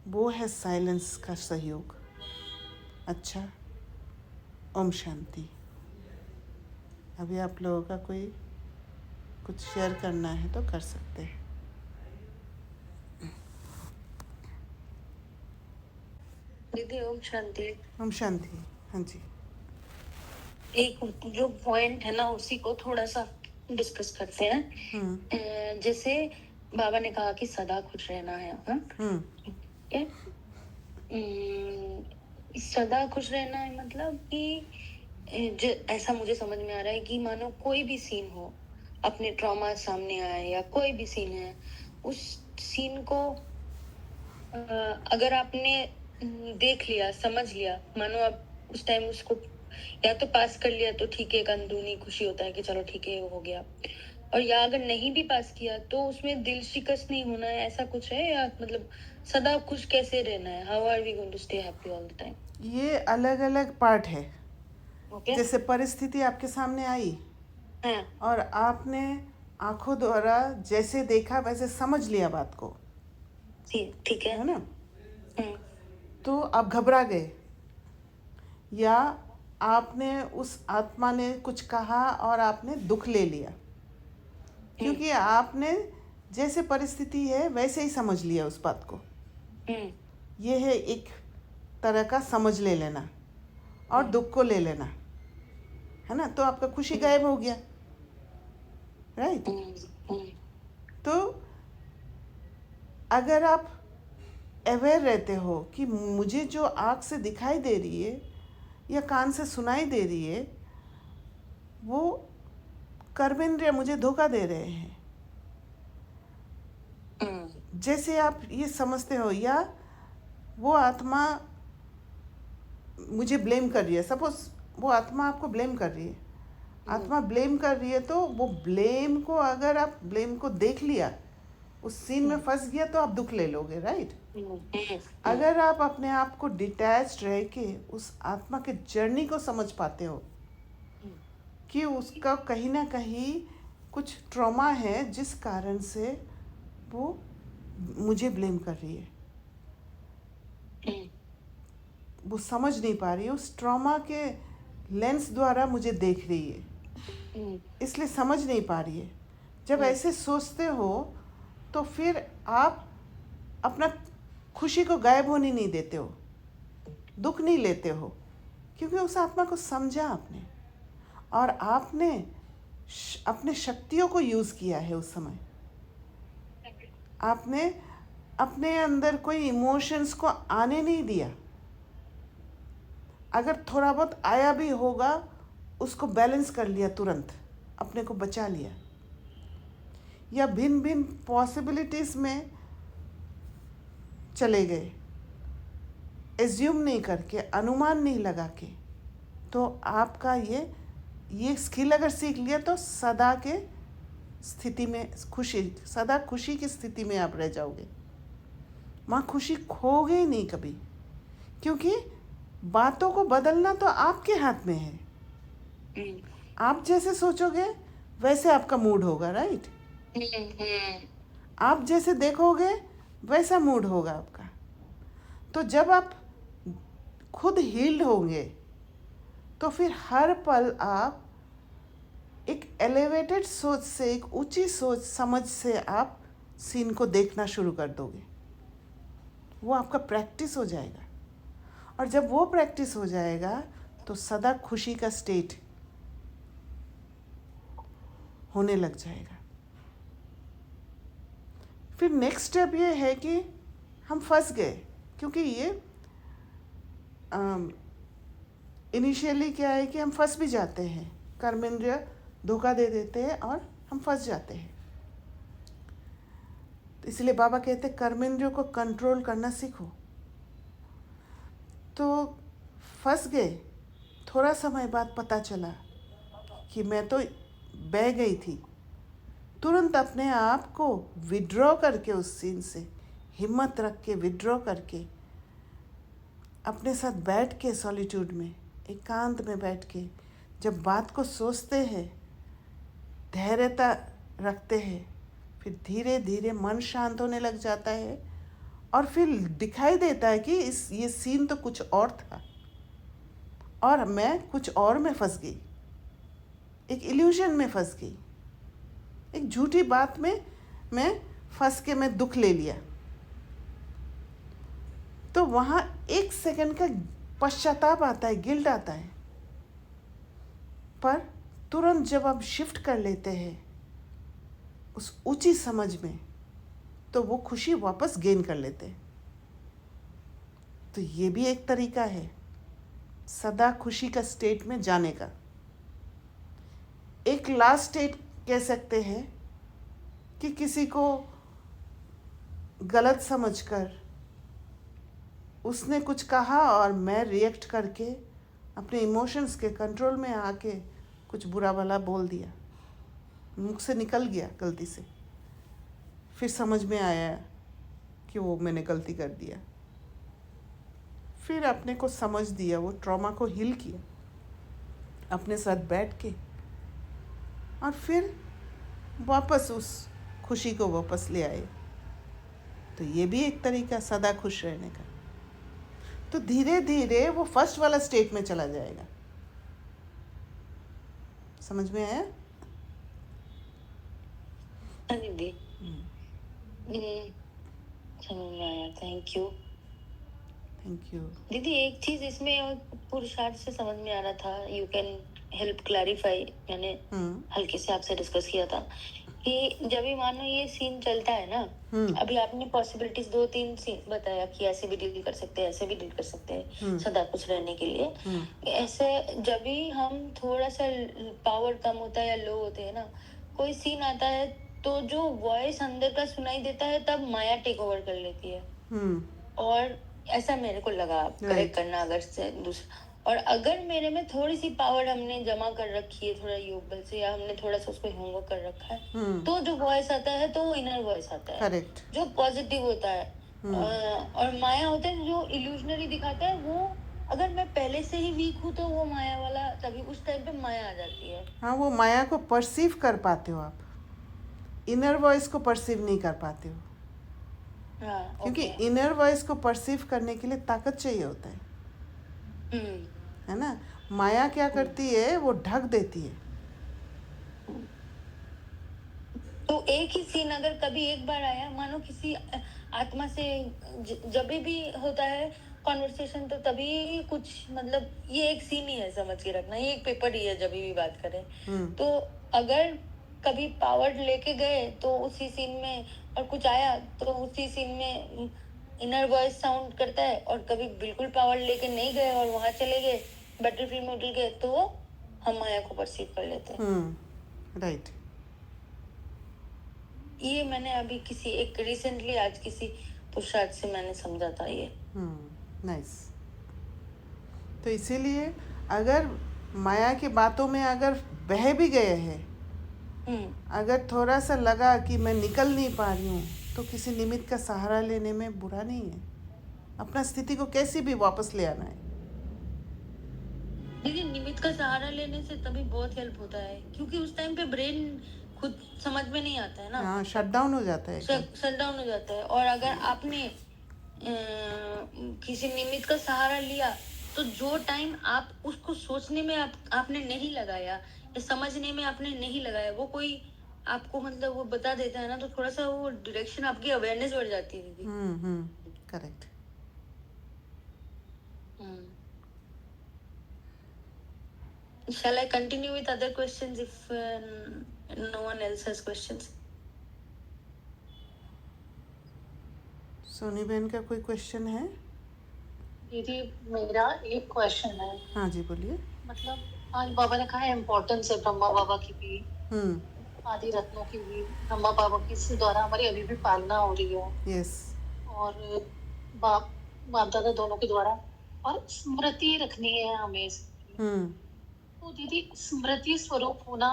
Speaker 1: वो है साइलेंस का सहयोग। अच्छा, ओम शांति। अभी आप लोगों का कोई कुछ शेयर करना है तो कर सकते हैं।
Speaker 2: दीदी ओम शांति।
Speaker 1: ओम शांति। हाँ जी।
Speaker 2: एक जो पॉइंट है ना उसी को थोड़ा सा डिस्कस करते हैं। जैसे बाबा ने कहा कि सदा खुश रहना है। ठीक है। सदा खुश रहना है मतलब कि ऐसा मुझे समझ में आ रहा है कि मानो कोई भी सीन हो, अपने ट्रॉमा सामने आए या कोई भी सीन है, उस सीन को अगर आपने देख लिया, समझ लिया, मानो आप उस टाइम उसको या तो पास कर लिया तो ठीक है, एक अंदरूनी खुशी होता है कि चलो ठीक है हो गया, और या अगर नहीं भी पास किया तो उसमें दिल शिकस्त नहीं होना है, ऐसा कुछ है? या मतलब सदा खुश कैसे रहना है? How are we going to stay happy all the time?
Speaker 1: ये अलग अलग पार्ट है।
Speaker 2: ओके।
Speaker 1: जैसे परिस्थिति आपके सामने आई और आपने आंखों द्वारा जैसे देखा वैसे समझ लिया बात को,
Speaker 2: ठीक है
Speaker 1: ना। तो आप घबरा गए, या आपने उस आत्मा ने कुछ कहा और आपने दुख ले लिया, क्योंकि आपने जैसे परिस्थिति है वैसे ही समझ लिया उस बात को। ये है एक तरह का समझ ले लेना और दुख को ले लेना, है ना। तो आपका खुशी गायब हो गया, राइट। तो अगर आप अवेयर रहते हो कि मुझे जो आँख से दिखाई दे रही है या कान से सुनाई दे रही है, वो कर्मेंद्रिय मुझे धोखा दे रहे हैं, जैसे आप ये समझते हो, या वो आत्मा मुझे ब्लेम कर रही है। सपोज वो आत्मा आपको ब्लेम कर रही है, आत्मा ब्लेम कर रही है, तो वो ब्लेम को, अगर आप ब्लेम को देख लिया, उस सीन में फंस गया, तो आप दुख ले लोगे, राइट। अगर आप अपने आप को डिटैच्ड रह के उस आत्मा के जर्नी को समझ पाते हो कि उसका कहीं ना कहीं कुछ ट्रॉमा है जिस कारण से वो मुझे ब्लेम कर रही है, वो समझ नहीं पा रही है, उस ट्रॉमा के लेंस द्वारा मुझे देख रही है, इसलिए समझ नहीं पा रही है। जब ऐसे सोचते हो तो फिर आप अपना खुशी को गायब होने नहीं देते हो, दुख नहीं लेते हो, क्योंकि उस आत्मा को समझा आपने, और आपने अपने शक्तियों को यूज़ किया है उस समय। आपने अपने अंदर कोई इमोशंस को आने नहीं दिया। अगर थोड़ा बहुत आया भी होगा, उसको बैलेंस कर लिया, तुरंत अपने को बचा लिया, या भिन्न भिन्न पॉसिबिलिटीज़ में चले गए, एज्यूम नहीं करके, अनुमान नहीं लगा के। तो आपका ये स्किल अगर सीख लिया तो सदा के स्थिति में सदा खुशी की स्थिति में आप रह जाओगे। वहाँ खुशी खोगे ही नहीं कभी, क्योंकि बातों को बदलना तो आपके हाथ में है। आप जैसे सोचोगे वैसे आपका मूड होगा, राइट? आप जैसे देखोगे वैसा मूड होगा आपका। तो जब आप खुद हील्ड होंगे तो फिर हर पल आप एक एलिवेटेड सोच से, एक ऊंची सोच समझ से आप सीन को देखना शुरू कर दोगे। वो आपका प्रैक्टिस हो जाएगा, और जब वो प्रैक्टिस हो जाएगा तो सदा खुशी का स्टेट होने लग जाएगा। फिर नेक्स्ट स्टेप ये है कि हम फंस गए, क्योंकि ये इनिशियली क्या है कि हम फंस भी जाते हैं, कर्मेंद्रिय धोखा दे देते हैं और हम फंस जाते हैं। तो इसलिए बाबा कहते हैं कर्मेंद्रियों को कंट्रोल करना सीखो। तो फंस गए, थोड़ा समय बाद पता चला कि मैं तो बह गई थी। तुरंत अपने आप को विड्रॉ करके, उस सीन से हिम्मत रख के विड्रॉ करके, अपने साथ बैठ के सॉलिट्यूड में, एकांत में बैठ के जब बात को सोचते हैं, धैर्यता रखते हैं, फिर धीरे धीरे मन शांत होने लग जाता है, और फिर दिखाई देता है कि ये सीन तो कुछ और था और मैं कुछ और में फंस गई, एक इल्यूजन में फंस गई, एक झूठी बात में मैं फंस के मैं दुख ले लिया। तो वहाँ एक सेकंड का पश्चाताप आता है, गिल्ट आता है, पर तुरंत जब आप शिफ्ट कर लेते हैं उस ऊंची समझ में, तो वो खुशी वापस गेन कर लेते हैं। तो ये भी एक तरीका है सदा खुशी का स्टेट में जाने का। एक लास्ट स्टेट कह सकते हैं कि किसी को गलत समझकर उसने कुछ कहा और मैं रिएक्ट करके अपने इमोशंस के कंट्रोल में आके कुछ बुरा भला बोल दिया, मुख से निकल गया गलती से, फिर समझ में आया कि वो मैंने गलती कर दिया, फिर अपने को समझ दिया, वो ट्रॉमा को हील किया अपने साथ बैठ के, और फिर वापस उस खुशी को वापस ले आए। तो ये भी एक तरीका सदा खुश रहने का। तो धीरे धीरे वो फर्स्ट वाला स्टेट में चला जाएगा। समझ में आया?
Speaker 2: दीदी समझ में आया। थैंक यू दीदी। एक चीज इसमें पुरुषार्थ से समझ में आ रहा था, यू कैन हेल्प क्लैरिफाई। मैंने हल्के से आपसे डिस्कस किया था कि जब भी मानो ये सीन चलता है ना, अभी आपने पॉसिबिलिटीज 2-3 सीन बताया कि ऐसे भी डील कर सकते हैं, ऐसे भी डील कर सकते हैं सदा खुश रहने के लिए। ऐसे जब भी हम थोड़ा सा पावर कम होता है या लो होते हैं ना, कोई सीन आता है तो जो वॉइस अंदर का सुनाई देता है तब माया टेक ओवर कर लेती है। और ऐसा मेरे को लगा, करेक्ट करना अगर से दूसरा। और अगर मेरे में थोड़ी सी पावर हमने जमा कर रखी है थोड़ा योग बल से, या हमने थोड़ा सा उसको होमवर्क कर रखा है, तो जो वॉइस आता है तो वो इनर वॉइस आता है,
Speaker 1: करेक्ट,
Speaker 2: जो पॉजिटिव होता है। और माया होता है जो इल्यूजनरी दिखाता है, वो अगर मैं पहले से ही वीक हूँ तो वो माया वाला तभी उस टाइम पे माया आ जाती है।
Speaker 1: हाँ, वो माया को परसीव कर पाते हो आप, इनर वॉइस को परसीव नहीं कर पाते हो। हाँ, क्योंकि इनर वॉइस को परसीव करने के लिए ताकत चाहिए होता है ना। माया क्या करती है, वो ढक देती है।
Speaker 2: तो एक ही सीन अगर कभी एक बार आया, मानो किसी आत्मा से जब भी होता है कॉन्वर्सेशन तो तभी कुछ मतलब ये एक सीन ही है, समझ के रखना, ये एक पेपर ही है जब भी बात करें। तो अगर कभी पावर लेके गए तो उसी सीन में, और कुछ आया तो उसी सीन में इनर वॉइस साउंड करता है, और कभी बिल्कुल पावर लेके नहीं गए और वहां चले गए, बैटलफील्ड में उतर गए, तो हम माया को परसीव कर लेते हैं।
Speaker 1: राइट।
Speaker 2: ये मैंने अभी किसी एक रिसेंटली आज किसी पुरुषार्थ से मैंने समझा था ये।
Speaker 1: नाइस। तो इसीलिए अगर माया की बातों में अगर बह भी गए हैं, अगर थोड़ा सा लगा कि मैं निकल नहीं पा रही हूँ, तो किसी निमित्त का सहारा लेने में बुरा नहीं है। अपना स्थिति को कैसे भी वापस ले आना है।
Speaker 2: दीदी निमित्त का सहारा लेने से तभी बहुत हेल्प होता है, क्योंकि उस टाइम पे ब्रेन खुद समझ में नहीं आता है ना।
Speaker 1: हाँ, शट डाउन हो जाता है।
Speaker 2: शट डाउन हो जाता है। और अगर आपने किसी निमित्त का सहारा लिया, तो जो टाइम आप उसको सोचने में आपने नहीं लगाया या समझने में आपने नहीं लगाया, वो कोई आपको मतलब वो बता देता है ना, तो थोड़ा सा वो डायरेक्शन, आपकी अवेयरनेस बढ़ जाती है दीदी।
Speaker 1: Correct.
Speaker 2: Shall I continue with other questions if no one else has questions?
Speaker 1: Soni बहन का कोई क्वेश्चन है?
Speaker 3: दीदी मेरा एक क्वेश्चन है।
Speaker 1: हाँ जी, बोलिए।
Speaker 3: मतलब आज बाबा ने कहा है इम्पोर्टेंस है ब्रह्मा बाबा की भी, आदि रत्नों की भी, ब्रह्मा बाबा की द्वारा हमारी अभी भी पालना हो रही है।
Speaker 1: यस।
Speaker 3: और बाप दादा दोनों के द्वारा, और स्मृति रखनी है हमें इसकी। तो दीदी स्मृति स्वरूप होना,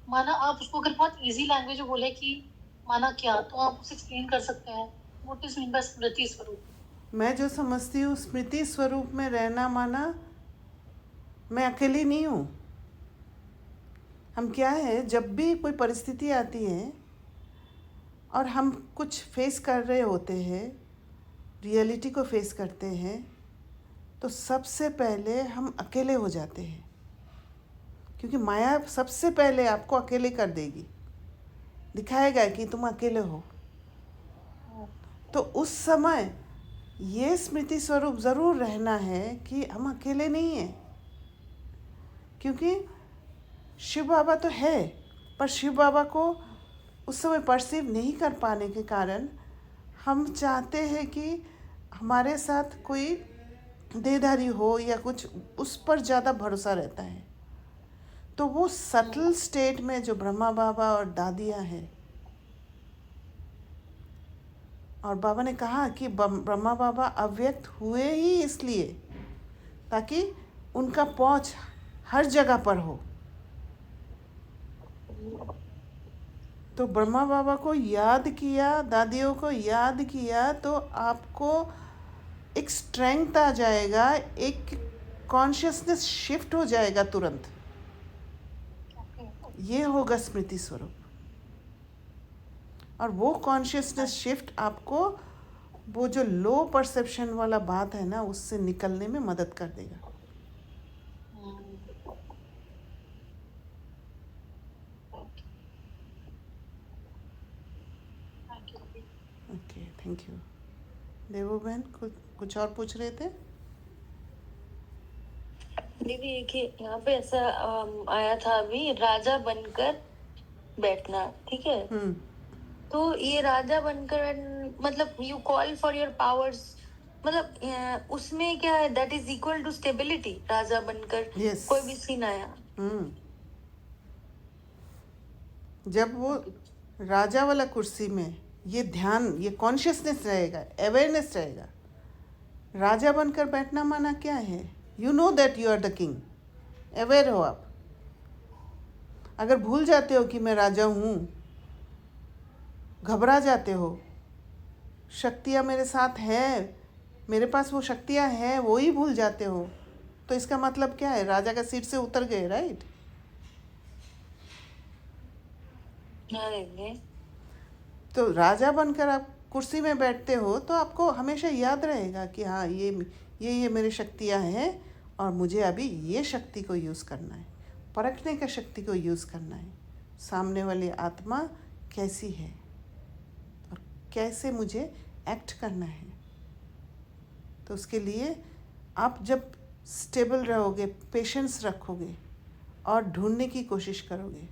Speaker 3: माना आप उसको अगर बहुत इजी लैंग्वेज में बोले कि माना क्या, तो आप उसे एक्सप्लेन कर सकते हैं व्हाट इज मीन बाय स्मृति स्वरूप?
Speaker 1: मैं जो समझती हूँ स्मृति स्वरूप में रहना माना मैं अकेली नहीं हूँ। हम क्या है, जब भी कोई परिस्थिति आती है और हम कुछ फेस कर रहे होते हैं, रियलिटी को फेस करते हैं, तो सबसे पहले हम अकेले हो जाते हैं, क्योंकि माया सबसे पहले आपको अकेले कर देगी, दिखाएगा कि तुम अकेले हो। तो उस समय ये स्मृति स्वरूप ज़रूर रहना है कि हम अकेले नहीं हैं, क्योंकि शिव बाबा तो है, पर शिव बाबा को उस समय परसीव नहीं कर पाने के कारण हम चाहते हैं कि हमारे साथ कोई देहधारी हो या कुछ, उस पर ज़्यादा भरोसा रहता है। तो वो सटल स्टेट में जो ब्रह्मा बाबा और दादियाँ हैं, और बाबा ने कहा कि ब्रह्मा बाबा अव्यक्त हुए ही इसलिए ताकि उनका पहुँच हर जगह पर हो। तो ब्रह्मा बाबा को याद किया, दादियों को याद किया, तो आपको एक स्ट्रेंथ आ जाएगा, एक कॉन्शियसनेस शिफ्ट हो जाएगा तुरंत। ये होगा स्मृति स्वरूप। और वो कॉन्शियसनेस शिफ्ट आपको वो जो लो परसेप्शन वाला बात है ना, उससे निकलने में मदद कर देगा। Okay, thank you. देवो बहन कुछ और पूछ रहे थे?
Speaker 2: दीदी एक ही यहाँ पे ऐसा आया था अभी, राजा बनकर बैठना, ठीक है? तो ये राजा बनकर मतलब you call for your powers, मतलब उसमें क्या है, that is equal to stability. राजा बनकर
Speaker 1: Yes.
Speaker 2: कोई भी सीन आया,
Speaker 1: जब वो राजा वाला कुर्सी में ये ध्यान, ये कॉन्शियसनेस रहेगा, अवेयरनेस रहेगा। राजा बनकर बैठना माना क्या है? You know that you are the king, aware हो आप। अगर भूल जाते हो कि मैं राजा हूँ, घबरा जाते हो, शक्तियाँ मेरे साथ है, मेरे पास वो शक्तियाँ हैं, वो ही भूल जाते हो, तो इसका मतलब क्या है? राजा का सीट से उतर गए, राइट? तो राजा बनकर आप कुर्सी में बैठते हो तो आपको हमेशा याद रहेगा कि हाँ, ये मेरी शक्तियाँ हैं और मुझे अभी ये शक्ति को यूज़ करना है, परखने का शक्ति को यूज़ करना है, सामने वाली आत्मा कैसी है और कैसे मुझे एक्ट करना है। तो उसके लिए आप जब स्टेबल रहोगे, पेशेंस रखोगे और ढूंढने की कोशिश करोगे,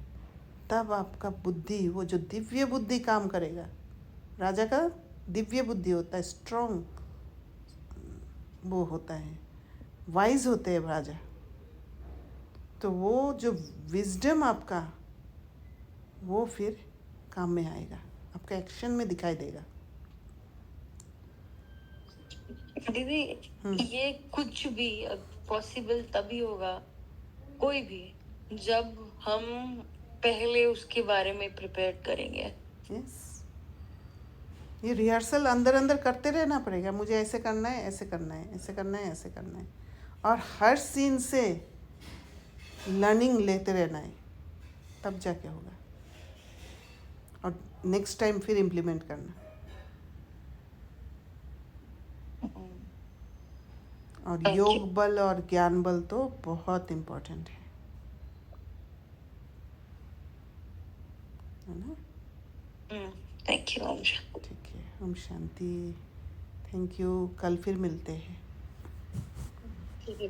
Speaker 1: तब आपका बुद्धि, वो जो दिव्य बुद्धि काम करेगा। राजा का दिव्य बुद्धि होता है, स्ट्रॉन्ग वो होता है, वाइज होते हैं राजा। तो वो जो विजडम आपका, वो फिर काम में आएगा, आपका एक्शन में दिखाई देगा।
Speaker 2: दीदी, ये कुछ भी पॉसिबल तभी होगा, कोई भी, जब हम पहले उसके बारे में प्रिपेयर करेंगे।
Speaker 1: यस, ये रिहर्सल अंदर अंदर करते रहना पड़ेगा। मुझे ऐसे करना है, ऐसे करना है, ऐसे करना है, ऐसे करना है, और हर सीन से लर्निंग लेते रहना है, तब जाके होगा। और नेक्स्ट टाइम फिर इम्प्लीमेंट करना। और
Speaker 2: Thank
Speaker 1: योग
Speaker 2: you.
Speaker 1: बल और ज्ञान बल तो बहुत इम्पोर्टेंट है ना?
Speaker 2: Thank you.
Speaker 1: ठीक है, ओम शांति। थैंक यू, कल फिर मिलते हैं।
Speaker 3: ठीक है।